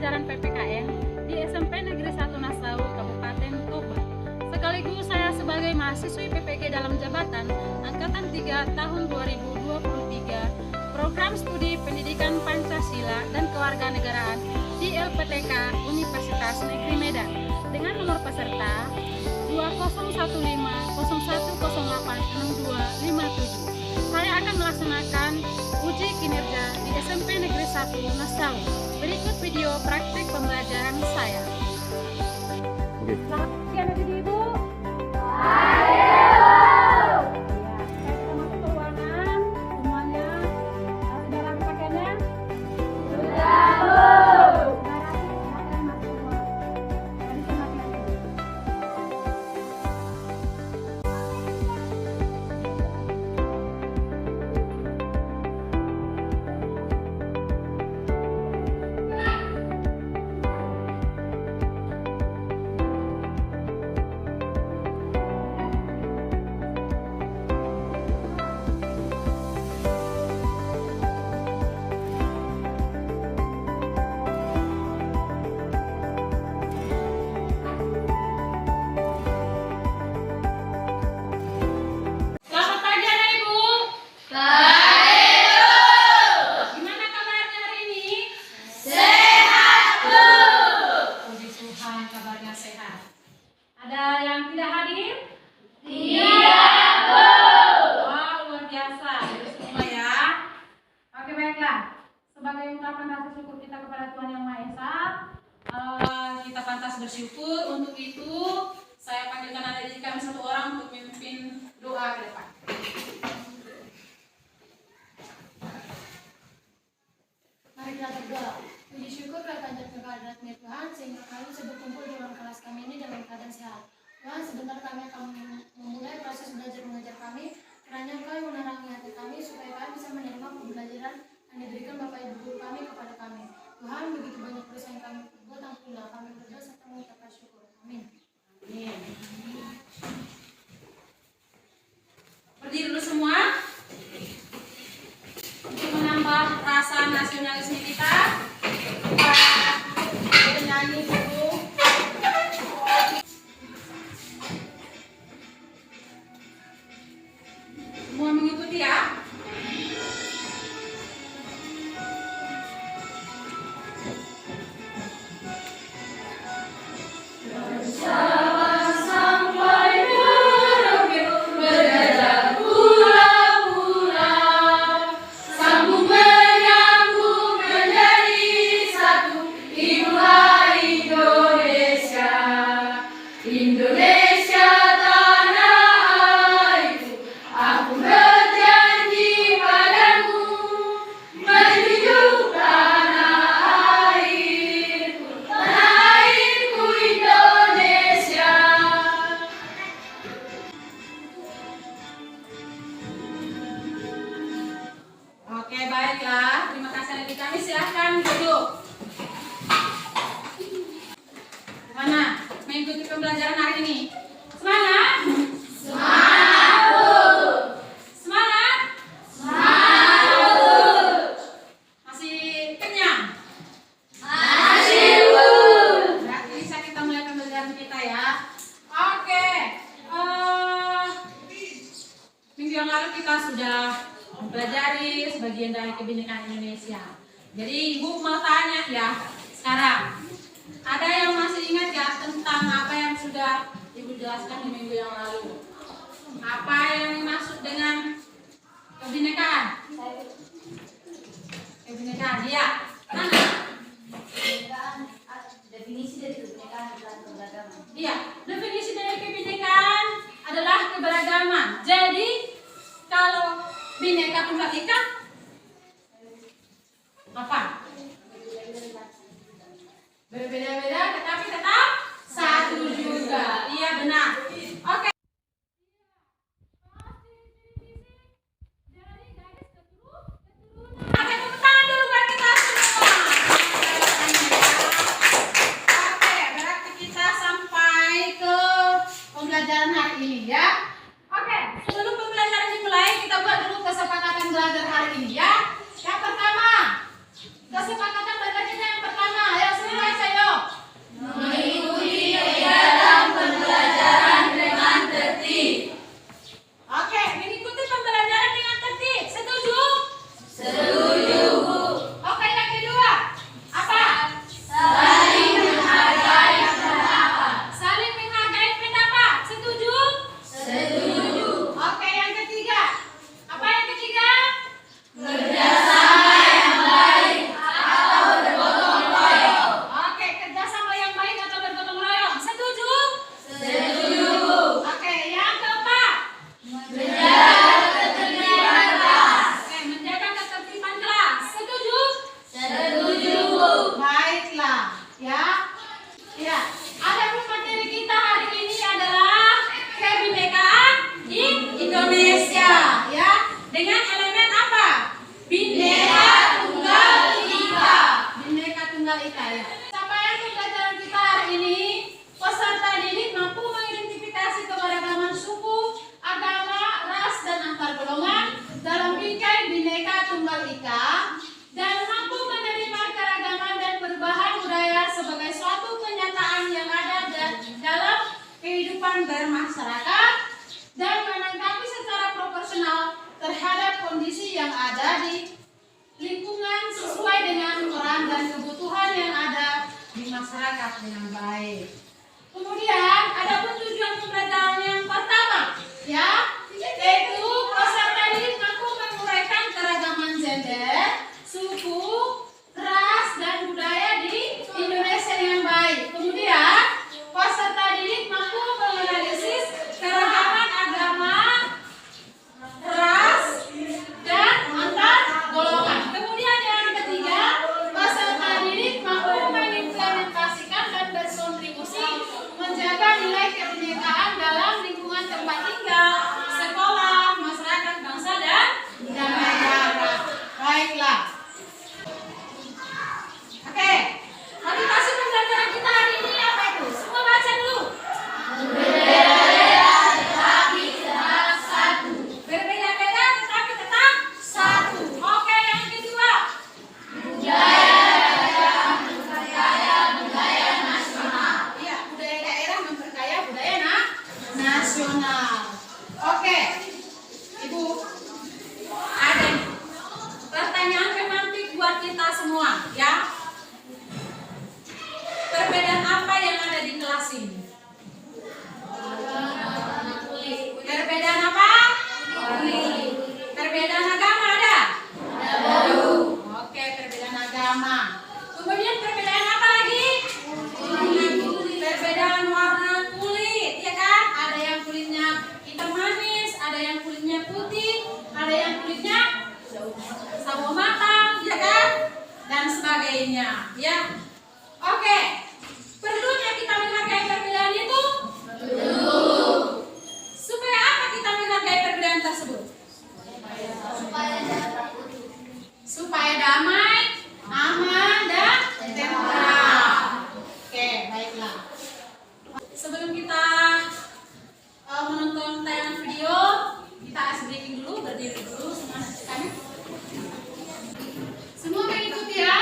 pembelajaran PPKN di SMP Negeri 1 Nasau, Kabupaten Toba. Sekaligus saya sebagai mahasiswi PPG dalam jabatan Angkatan 3 tahun 2023 Program Studi Pendidikan Pancasila dan Kewarganegaraan di LPTK Universitas Negeri Medan dengan nomor peserta 201501086257. Saya akan melaksanakan uji kinerja di SMP Negeri 1 Nasau. Berikut video praktik pembelajaran saya. Oke. Selamat siang Ibu. Ada yang tidak hadir? Tidak, Bu. Wah, luar biasa. Jadi semua ya. Oke, baiklah. Sebagai ungkapan rasa syukur kita kepada Tuhan Yang Maha Esa, kita pantas bersyukur. Untuk itu, saya panggilkan adik kami satu orang untuk memimpin doa ke depan. Mari kita berdoa. Puji syukur kami panjatkan kehadirat-Mu Tuhan, sehingga kami bisa berkumpul di ruang kelas kami ini dalam keadaan sehat. Tuhan, sebentar kami akan memulai proses belajar mengajar kami. Kiranya Engkau yang menerangi hati kami, supaya kami bisa menerima pembelajaran yang diberikan Bapak Ibu Guru kami kepada kami. Tuhan, begitu banyak dosa yang kami perbuat, ampunilah kami berdoa serta mengucapkan syukur. Amin. Amin. Berdiri dulu semua. Untuk menambah rasa nasionalisme kita, penyanyi dulu. Semua mengikuti ya. Oke, baiklah. Terima kasih adik kami. Silahkan duduk. Gimana mengikuti pembelajaran hari ini? Semangat? Semangat, Bu. Semangat? Semangat, Bu. Masih kenyang? Masih, Bu. Berarti bisa kita mulai pembelajaran kita ya. Oke. Minggu yang lalu kita sudah mempelajari sebagian dari kebinekaan Indonesia. Jadi Ibu mau tanya ya, sekarang ada yang masih ingat ya tentang apa yang sudah Ibu jelaskan di minggu yang lalu? Apa yang dimaksud dengan kebinekaan? Kebinekaan, iya. Mana? Definisi dari kebinekaan adalah keberagaman. Iya, definisi dari kebinekaan adalah keberagaman. Jadi kalau Bineka Tunggal Ika apa? Berbeda-beda tetapi tetap satu juga. Iya benar. Oke. Oke, tepuk tangan dulu buat kita semua. Oke, berarti kita sampai ke pembelajaran hari ini ya. Oke, sebelum pembelajaran dimulai kita buat dulu kesepakatan belajar hari ini ya. Yang pertama, kesepakatan belajar kita yang pertama. Ayo semua. dengan elemen apa? Bineka Tunggal Ika. Bineka Tunggal Ika ya. Capaian pembelajaran kita hari ini, peserta didik mampu mengidentifikasi keberagaman suku, agama, ras, dan antar golongan dalam bingkai Bineka Tunggal Ika dan mampu menerima keragaman dan perubahan budaya sebagai suatu kenyataan yang ada dalam kehidupan bermasyarakat dan menanggapi secara proporsional terhadap kondisi yang ada di lingkungan sesuai dengan peran dan kebutuhan yang ada di masyarakat dengan baik. Kemudian ada tujuan pembelajaran yang pertama, ya, yaitu peserta didik mampu menguraikan keragaman gender, suku, ras, dan budaya di Indonesia dengan baik. Kemudian peserta didik mampu menganalisis keragaman agama, ras, dan antar golongan. Kemudian yang ketiga, peserta didik mampu mengimplementasikan dan berkontribusi menjaga nilai kebinekaan dalam lingkungan tempat tinggal, sekolah, masyarakat, bangsa, dan negara. Baiklah. Oke, motivasi pembelajaran kita hari ini apa itu? Semua baca dulu. Berbeda-beda tetapi tetap satu. Oke, yang kedua. Iya, budaya daerah memperkaya budaya nasional. Oke, Ibu, ada pertanyaan pemantik buat kita semua, ya. Perbedaan apa yang ada di kelas ini? Perbedaan apa? Perbedaan agama ada? Oke, perbedaan agama. Kemudian perbedaan apa lagi? Perbedaan warna kulit, ya kan? Ada yang kulitnya hitam manis, ada yang kulitnya putih, ada yang kulitnya sawo matang, ya kan? Dan sebagainya, ya. Oke. Perlunya kita menghargai perbedaan itu? Supaya apa kita menghargai perbedaan tersebut? Supaya damai, aman, dan tentram. Oke, baiklah. Sebelum kita menonton tayangan video, kita ice breaking dulu, berdiri dulu semua kami. Semua mengikuti ya.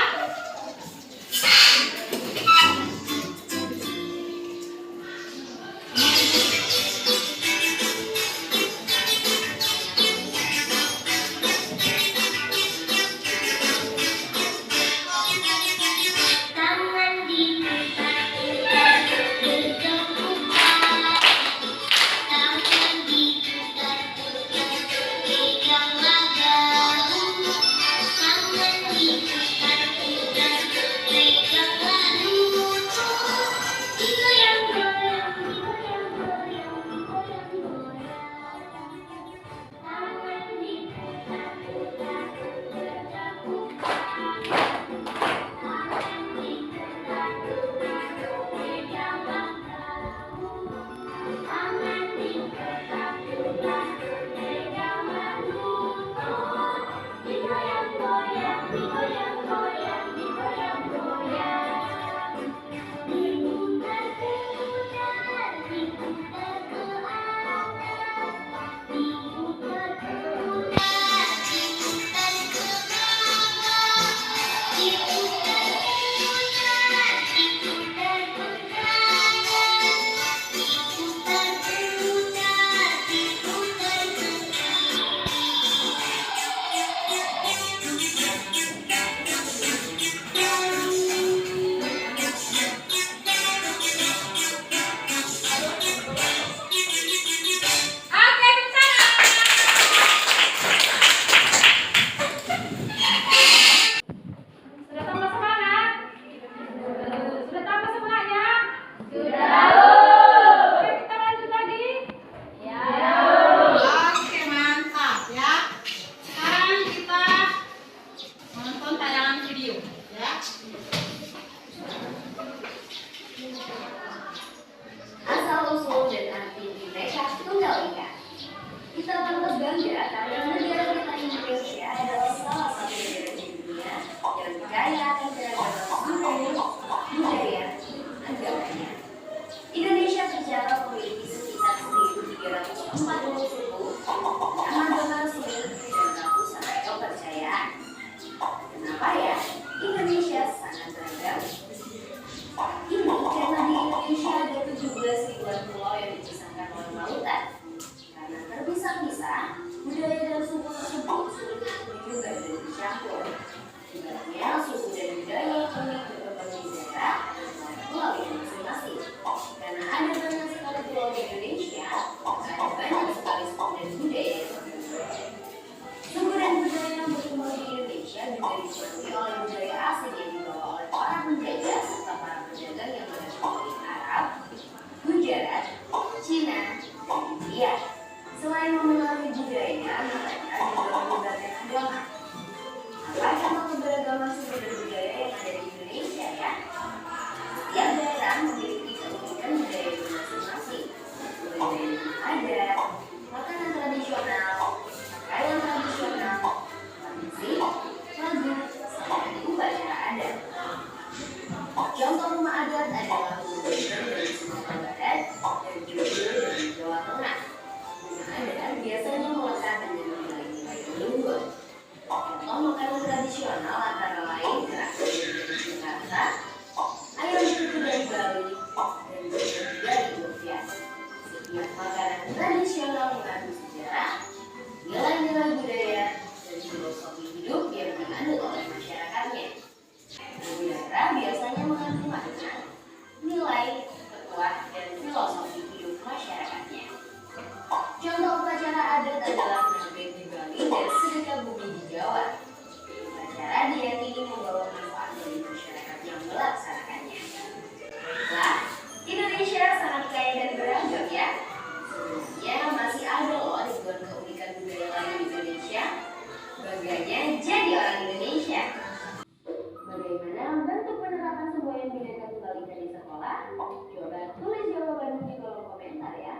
Coba tulis jawabanmu di kolom komentar ya.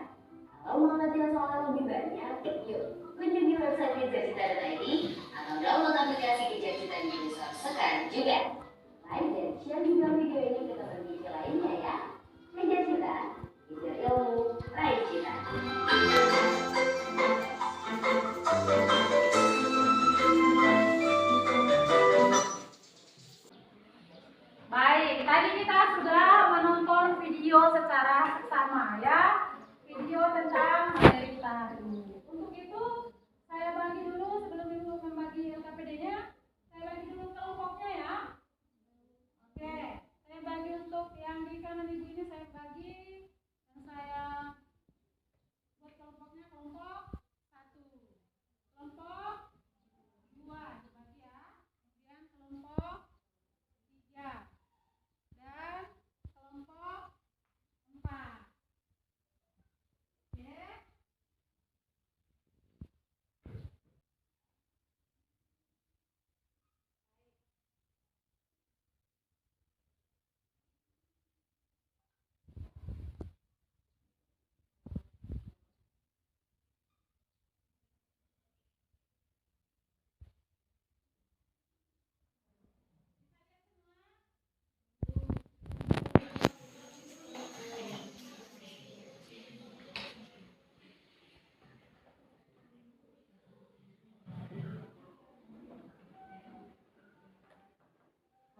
Kalau mau latihan soal yang lebih banyak, yuk kunjungi website kejarcita.id atau download aplikasi Kejarcita di Play Store sekarang juga. Like dan share juga video ini ke teman kita lainnya ya. Kejarcita, kejar ilmu, raih cita. Baik, tadi kita sudah menonton video secara seksama ya. Video tentang materi kita hari ini. Untuk itu, saya bagi dulu sebelum Ibu membagi LKPD-nya, saya bagi dulu kelompoknya ya. Oke, saya bagi untuk yang di kanan Ibu ini saya bagi dan saya buat kelompoknya kelompok 1, kelompok 2 dibagi ya. Kemudian kelompok 3 dan kelompok 4. Oke.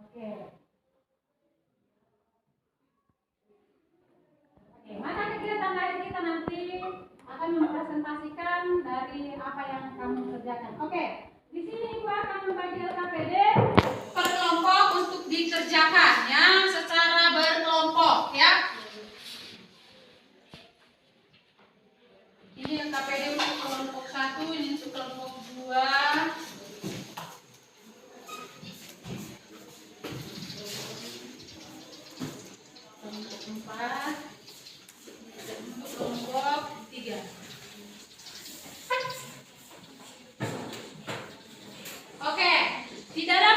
Oke. Oke, mana kegiatan lain kita nanti akan mempresentasikan dari apa yang kamu kerjakan. Oke, di sini Ibu akan membagi LKPD per kelompok untuk dikerjakan ya, secara berkelompok ya. Ini LKPD untuk kelompok 1, ini untuk kelompok 2. Kelompok 4 untuk kelompok 3. Oke, di dalam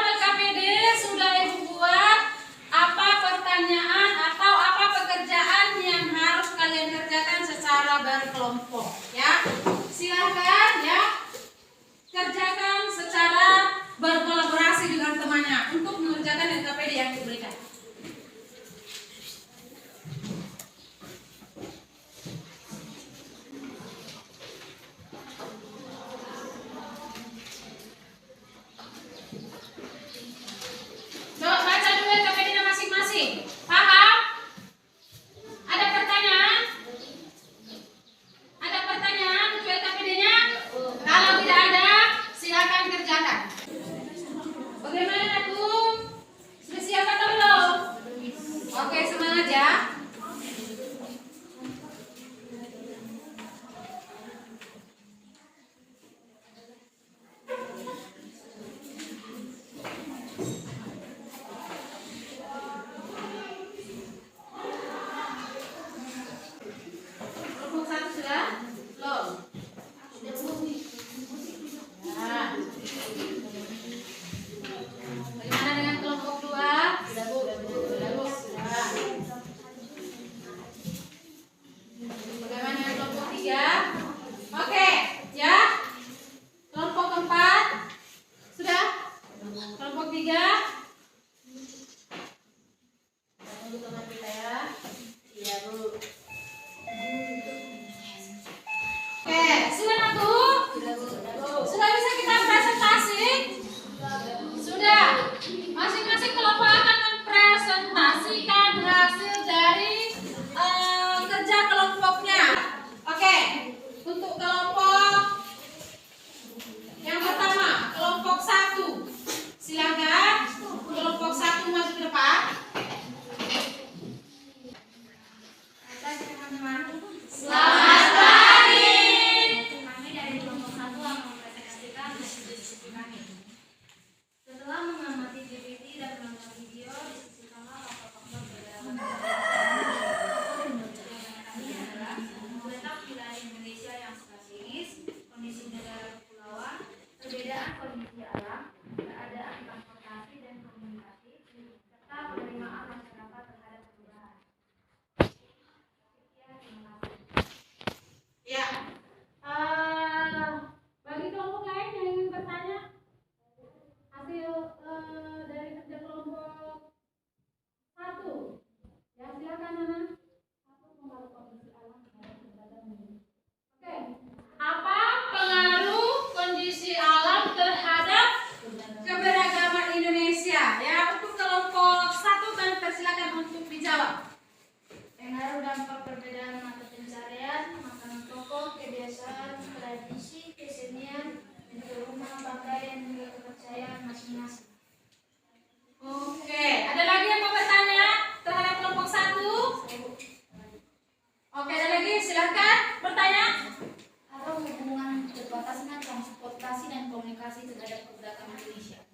kasih terhadap keberagaman Indonesia.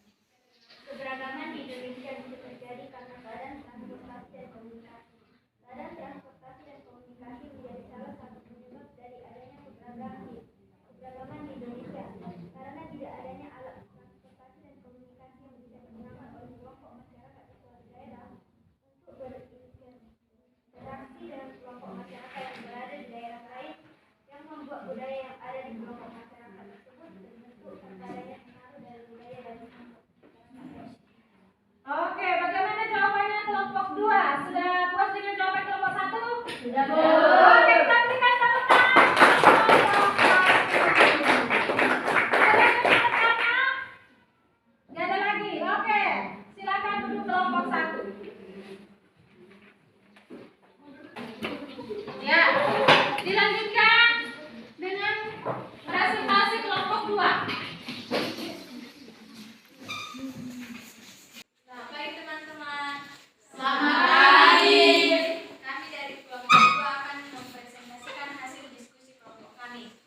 Keberagaman di Indonesia bisa terjadi karena badan transportasi dan komunikasi. Badan transportasi dan komunikasi menjadi salah satu penyebab dari adanya keberagaman di Indonesia. Karena tidak adanya alat transportasi dan komunikasi yang bisa digunakan oleh kelompok masyarakat di suatu daerah untuk berinteraksi dengan kelompok masyarakat yang berada di daerah lain, yang membuat budaya yang ada di kelompok masyarakat tersebut terbentuk tanpa adanya pengaruh dari budaya dan Oke, bagaimana jawabannya kelompok 2? Sudah puas dengan jawaban kelompok 1? Sudah, Bu. Oke, kita berikan tepuk tangan. Gak ada lagi. Oke, silakan duduk kelompok 1. Ya, dilanjutkan dengan presentasi kelompok 2. Baik teman-teman, Selamat pagi. kami dari kelompok 2 akan mempresentasikan hasil diskusi kelompok kami.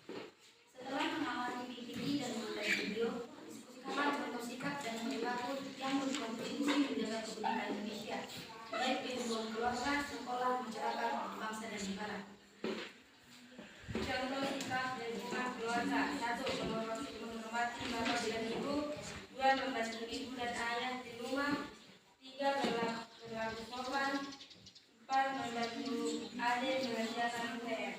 Setelah mengamati PPT dan menonton video, diskusi kami contoh sikap dan perilaku yang berkontribusi menjaga kebenekaan Indonesia, baik di lingkungan keluarga, sekolah, masyarakat, bangsa dan negara. Contoh sikap dan lingkungan keluarga: 1. Menghormati bapak dan ibu. 2. Membantu ibu dan ayah di rumah. 3. Berlaku sopan. 4. Membantu adik mengerjakan PR.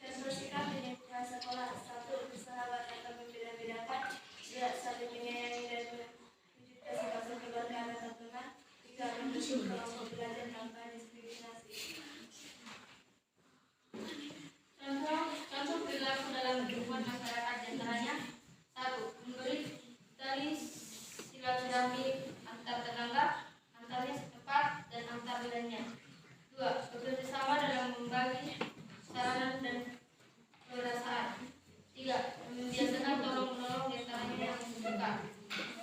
Contoh sikap di lingkungan sekolah: 1. Bersahabat atau membeda-bedakan. 2. Saling menyayangi dan menunjukkan sikap kekeluargaan antar teman. 3. Mendukung kelompok belajar tanpa diskriminasi. Contoh perilaku dalam kehidupan masyarakat diantaranya: 1. Memberi tali silaturahmi antar tetangga, antarnya setempat dan antar wilayahnya. 2. Bekerja sama dalam membagi sarana dan perasaan. 3. Membiasakan tolong-menolong diantaranya yang membutuhkan.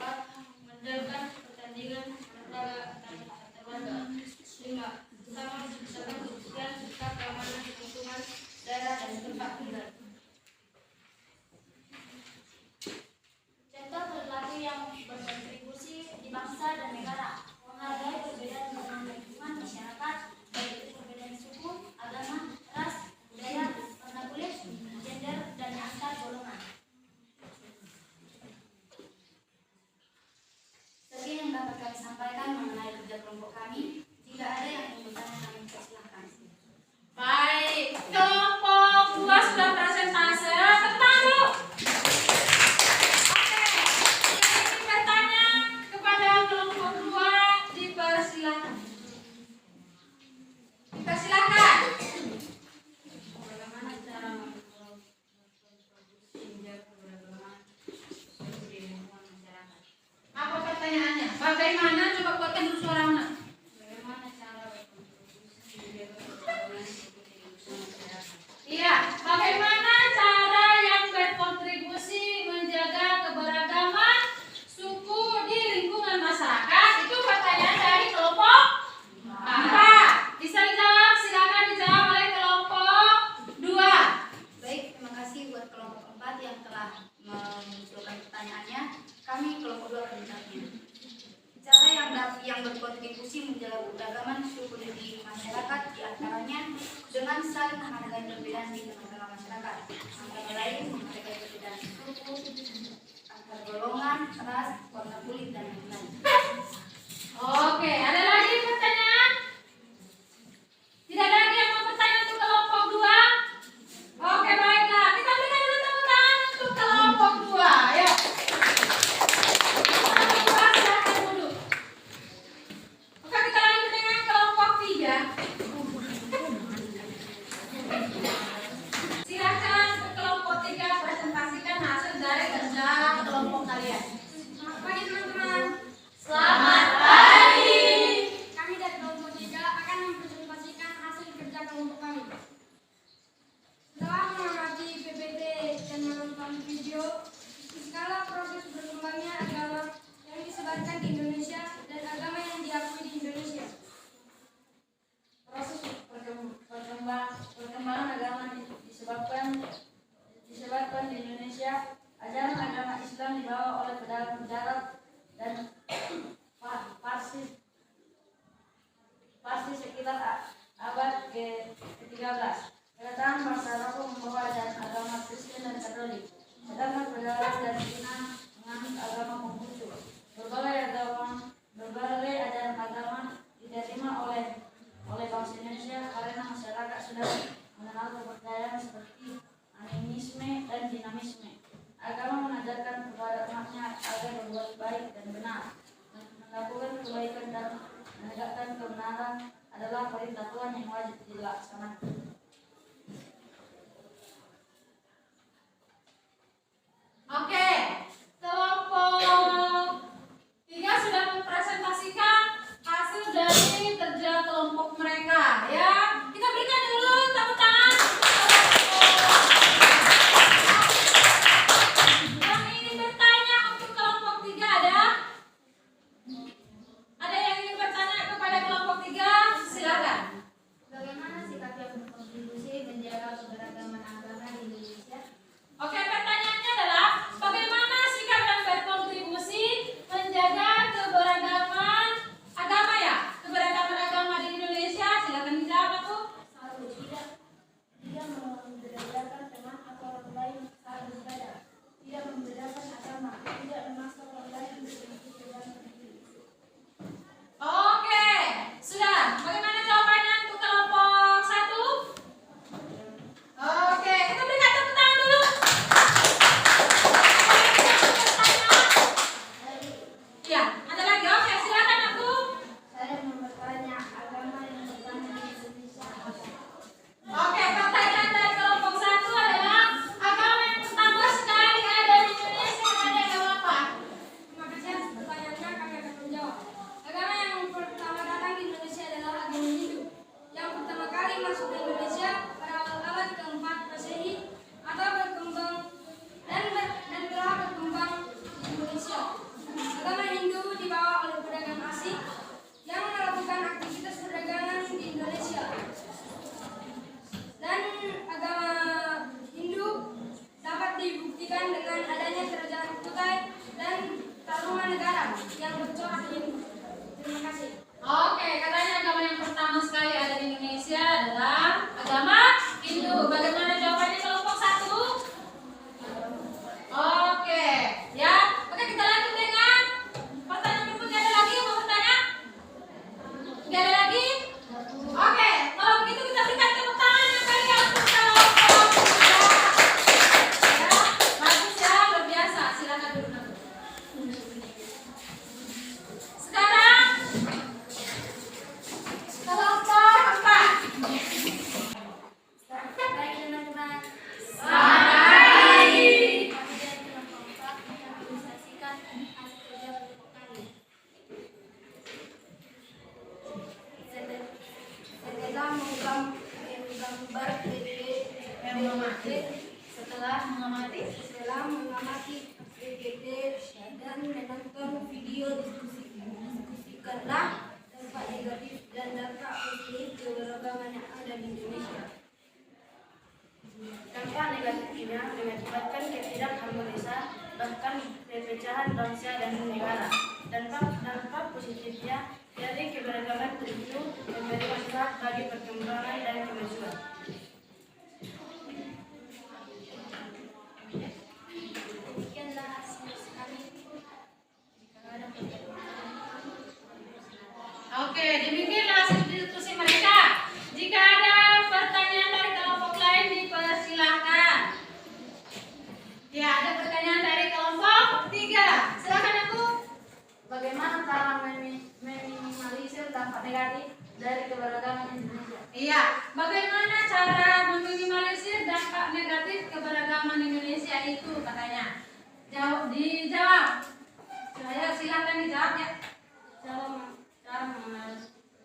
4. Mengadakan pertandingan olahraga antar keluarga. 5. Bersama menciptakan kebersihan serta keamanan di lingkungan daerah dan tempat tinggal. Contoh perilaku yang berkontribusi di bangsa dan negara: menghargai perbedaan lingkungan masyarakat, baik itu perbedaan suku, agama, ras, budaya, warna kulit, gender, dan antar golongan. Sekian yang dapat kami sampaikan mengenai kerja kelompok kami. Jika ada yang ingin bertanya, kami persilahkan. Baik, kelompok 2 sudah presentase. Tepuk dulu. Oke, yang ingin bertanya kepada kelompok 2 dipersilakan. Dipersilakan. Bagaimana cara menjaga keberagaman di lingkungan masyarakat? Apa pertanyaannya? Bagaimana? Coba kuatkan dulu suaranya. Bagaimana cara berkontribusi menjaga keberagaman di lingkungan masyarakat? Iya, bagaimana cara yang berkontribusi menjaga keberagaman suku di lingkungan masyarakat? Itu pertanyaan dari kelompok 4. Bisa dijawab? Silakan dijawab oleh kelompok 2. Baik, terima kasih buat kelompok 4 yang telah mengusulkan pertanyaannya. Kami kelompok 2 akan menjawabnya. Cara yang berkontribusi menjaga keberagaman suku di masyarakat diantaranya dengan saling menghargai perbedaan di tengah-tengah masyarakat, antara lain menghargai perbedaan suku, antar golongan, ras, warna kulit, dan lain-lain. Oke, ada lagi pertanyaan? Tidak ada lagi yang mau bertanya untuk kelompok 2? Oke, baiklah. Kita berikan dulu tepuk tangan untuk kelompok 2. Ayo. Kelompok 2 silakan duduk. Oke, kita lanjut dengan kelompok 3. Silakan ke kelompok Ajaran agama Islam dibawa oleh pedagang darat dan Parsi sekitar abad ke-13. Kedatangan bangsa Arab membawa ajaran agama Kristen dan Katolik, sedangkan pedagang dari Cina menganut agama Konghucu. Berbagai ajaran agama diterima oleh bangsa Indonesia karena masyarakat sudah mengenal kepercayaan seperti animisme dan dinamisme. Agama mengajarkan kepada umatnya agar berbuat baik dan benar, melakukan kebaikan dan menegakkan kebenaran adalah perintah Tuhan yang wajib dilaksanakan. Oke, kelompok 3 sudah mempresentasikan hasil dari kerja kelompok mereka ya. Kita berikan dulu tepuk tangan. Yang ingin bertanya untuk kelompok 3 ada? Ada yang ingin bertanya kepada kelompok 3? Silakan. Bagaimana sikap yang berkontribusi menjaga keberagaman agama di Indonesia? Oke, pertanyaannya adalah bagaimana sikap yang berkontribusi menjaga keberagaman agama ya? Keberagaman agama di Indonesia, silakan dijawab aku. Satu, tidak membedakan teman atau orang lain saat beribadah, tidak membedakan agama, tidak memaksa orang lain untuk mengikuti agama sendiri. Oke, sudah. Bagaimana jawabannya untuk kelompok 1? Oke, kita berikan tepuk tangan dulu. Ya, ada lagi. Oke, silakan aku. Saya mau bertanya, agama yang pertama di Indonesia apa? Oke, pertanyaan dari kelompok 1 adalah agama yang pertama sekali ada di Indonesia ada agama apa? Terima kasih atas pertanyaannya, kami akan menjawab. Agama yang pertama datang di Indonesia adalah agama Hindu. Yang pertama kali masuk ke Indonesia pada awal abad ke-4 Masehi atau berkembang dan telah berkembang di Indonesia. Agama Hindu dibawa oleh pedagang asing yang melakukan aktivitas perdagangan di Indonesia. Dan agama Hindu dapat dibuktikan dengan adanya kerajaan Kutai dan Tarumanegara yang bercorak Hindu. Terima kasih. Oke, katanya agama yang pertama sekali ada di Indonesia adalah agama Hindu. Bagaimana jawabannya kelompok 1? Oke, ya. Oke, kita lanjut dengan pertanyaan berikutnya. Ada lagi yang mau bertanya? Tidak ada lagi? Oke, kalau begitu kita berikan tepuk tangan yang kalian untuk kelompok 3. Ya, bagus ya, luar biasa. Silakan duduk. Sekarang kelompok 4. Baik teman-teman. Selamat pagi. Kami dari kelompok 4 akan mengilustrasikan hasil kerja kelompok kami. Setelah menggambar setelah mengamati PPT dan menonton video diskusikanlah dampak negatif dan dampak positif keberagaman yang ada di Indonesia. Dampak negatifnya mengakibatkan ketidakharmonisan bahkan perpecahan bangsa dan negara. Dampak positifnya dari keberagaman itu memberi manfaat bagi perkembangan dan kemajuan. Demikianlah hasil kami. Jika ada pertanyaan, Oke, demikianlah hasil diskusi mereka. Jika ada pertanyaan dari kelompok lain dipersilahkan. Ya, ada pertanyaan dari kelompok 3. Silakan aku. Bagaimana cara meminimalisir dampak negatif dari keberagaman Indonesia? Iya, bagaimana cara meminimalisir dampak negatif keberagaman Indonesia itu katanya? Dijawab. Saya silakan dijawab ya. Cara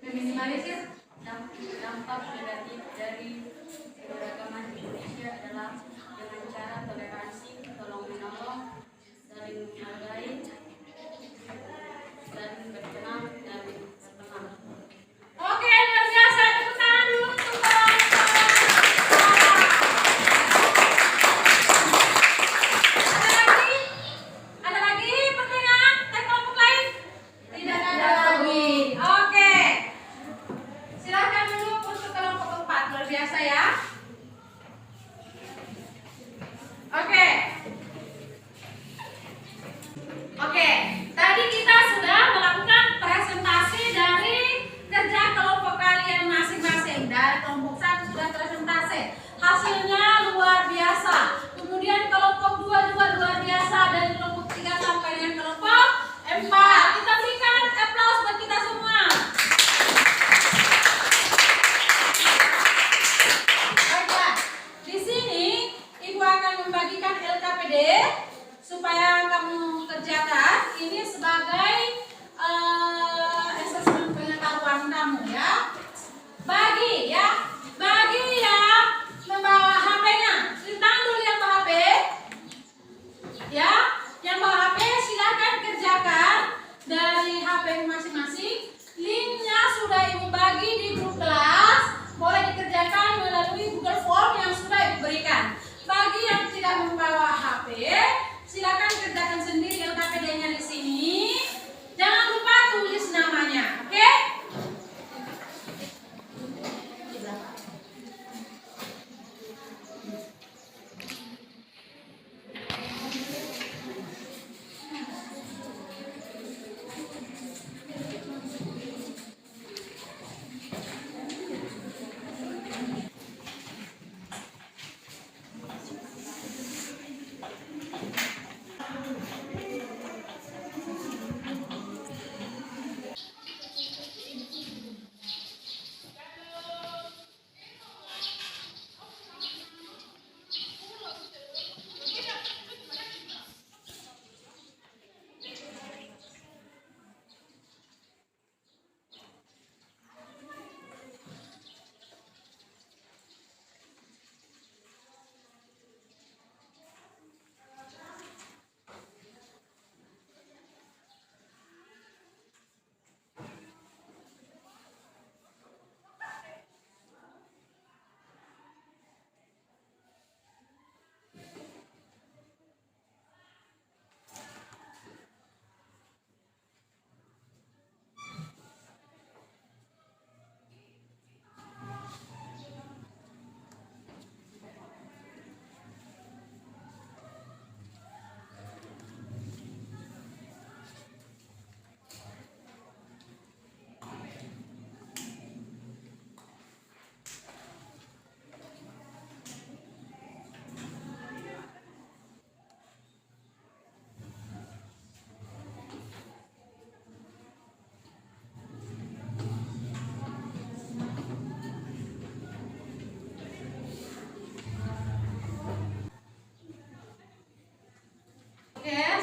Meminimalisir dampak negatif dari keberagaman Indonesia adalah dengan cara toleransi, tolong menolong, saling menghargai, dan berkenan dan berteman. Oke, luar biasa. Tepuk tangan dulu untuk kelompok. Ada lagi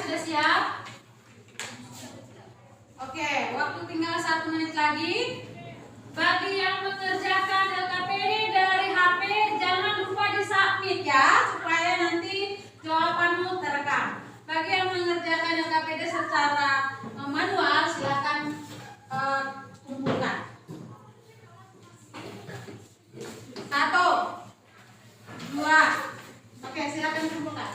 sudah siap? Oke, waktu tinggal 1 menit lagi. Bagi yang mengerjakan LKPD dari HP, jangan lupa di-submit ya, supaya nanti jawabanmu terekam. Bagi yang mengerjakan LKPD secara manual, silakan kumpulkan. 1, 2. Oke, silakan kumpulkan.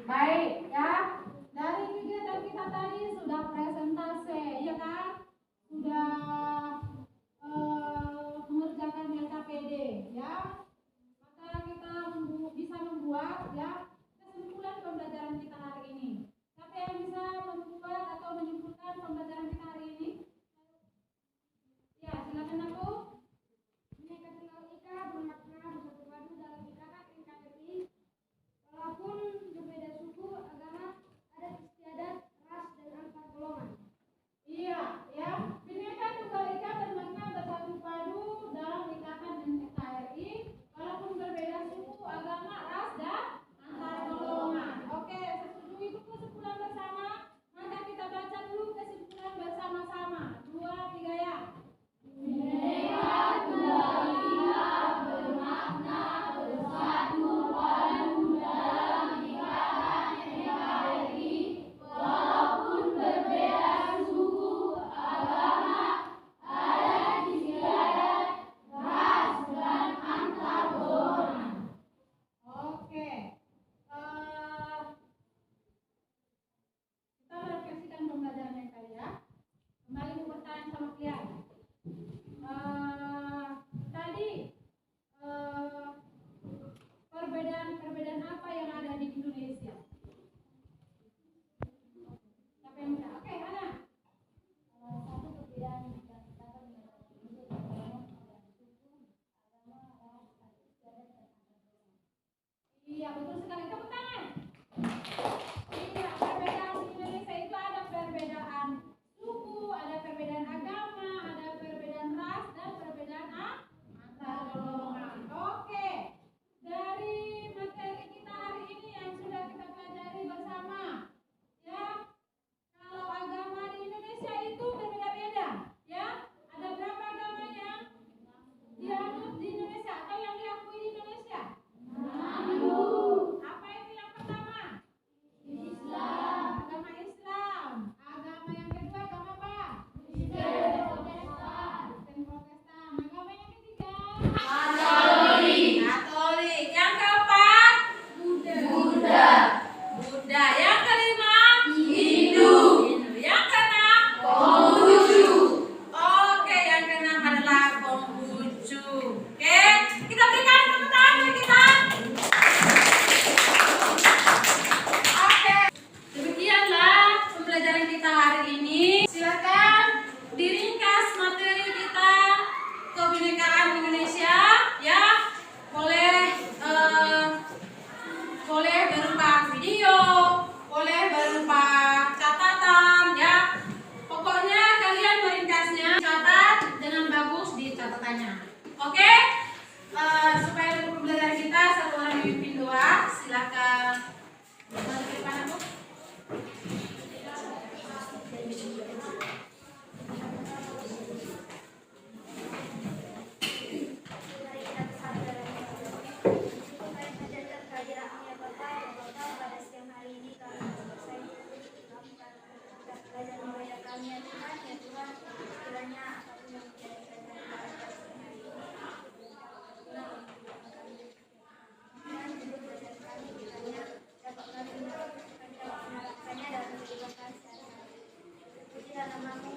Baik ya, dari kegiatan kita tadi sudah presentasi, ya kan? Sudah mengerjakan LKPD, ya. Maka kita bisa membuat ya kesimpulan pembelajaran kita hari ini. Siapa yang bisa membuat atau menyimpulkan pembelajaran kita hari ini? Ya, silakan aku. Bineka Tunggal Ika bermakna bersatu padu dalam ikatan NKRI. Walaupun berbeda suku, agama, adat istiadat, ras, dan antar golongan. Iya, ya. Bineka Tunggal Ika bermakna bersatu padu dalam ikatan NKRI, walaupun berbeda suku, agama, ras, dan antar golongan. Oke, setuju itu kesimpulan bersama. Maka kita baca dulu kesimpulan bersama-sama. 2, 3 ya. Bineka Tunggal Ika bermakna bersatu padu dalam ikatan NKRI, walaupun berbeda suku, agama, adat istiadat, ras, dan antar golongan. Oke, kita merefleksikan pembelajaran yang tadi ya. Kembali ke pertanyaan sama kalian. Tadi perbedaan apa yang ada di Indonesia? Siapa yang bisa? Oke, Ana. Satu perbedaan yang kita katakan mengenai suku, agama, ras, adat istiadat, dan antar golongan. Iya, betul sekali. Tepuk tangan. Iya, perbedaan di Indonesia itu ada perbedaan suku, ada perbedaan agama, ada perbedaan ras, dan perbedaan antar golongan. Oke, dari materi kita hari ini yang sudah kita pelajari bersama, ya, kalau agama di Indonesia itu berbeda-beda, ya. Ada berapa agama yang dianut di Indonesia atau yang diakui di Indonesia? Apa itu yang pertama? Islam. Agama Islam. Agama yang kedua agama apa? Kristen Protestan. Agama yang ketiga? Katolik. Yang keempat? Buddha. Yang kelima? Hindu. Yang keenam? Konghucu. Oke, yang keenam adalah Konghucu. Oke, kita berikan tepuk tangan bagi kita. Oke, demikianlah pembelajaran kita hari ini. Silakan diringkas materi kita kebinekaan Indonesia, ya. Boleh berupa video, boleh berupa catatan, ya. Pokoknya kalian meringkasnya, catat dengan bagus di catatannya. Oke? Supaya pembelajaran kita satu orang memimpin doa, silakan. Mari ke depan aku. Namamu